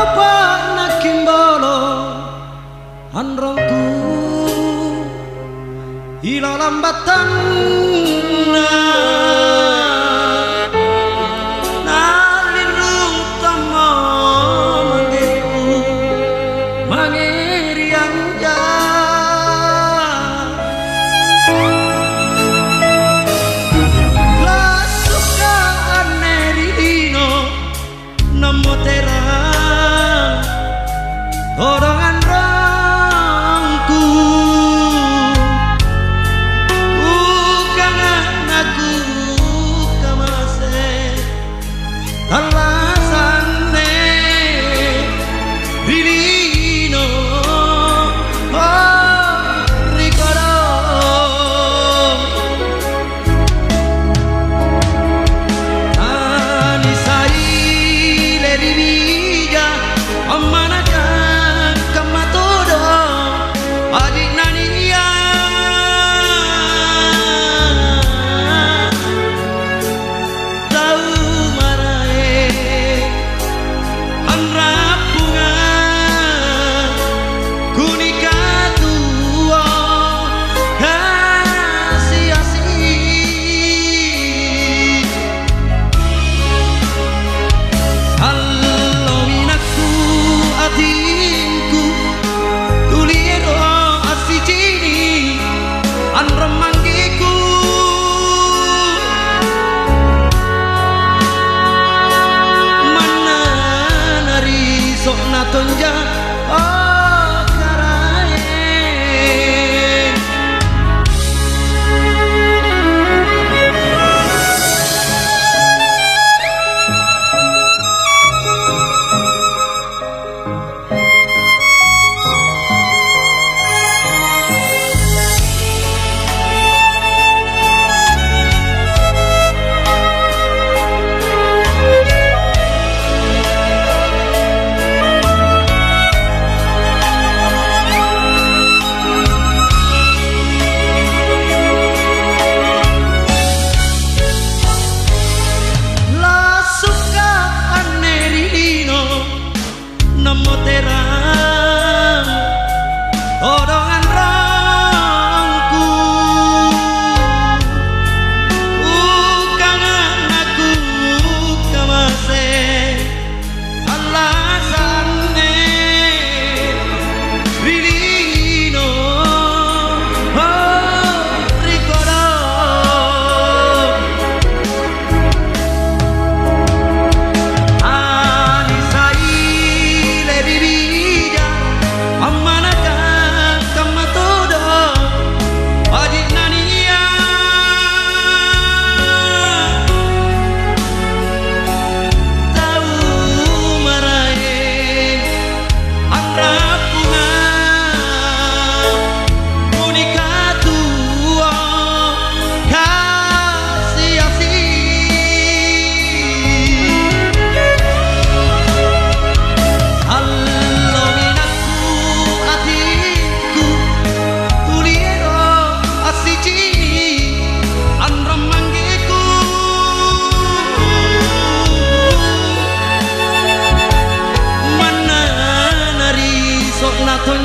apa nakimbalo anrongku ilalambatan nalirung tamo mangiku mangiriang ja la suka anerino namo terang dorongan rangku bukan aku kamase alasane dilino ricordo ani sai le riviglia amanaka kamatodo adik nania tau marae anrapunga kunika tua kasih-asih Halloweenku atinku tuliero asijini anremanggiku mana nari sok natonja oh karae la suka anerino namo terang dorongan rangku bukan aku kamase alasane rilino ricordo ani sai le riviglia amanaka kamatodo adik nania tau marae anrapunga kunika tua kasih-asih Halloweenku atinku tuliero asijini anremanggiku mana nari sok naton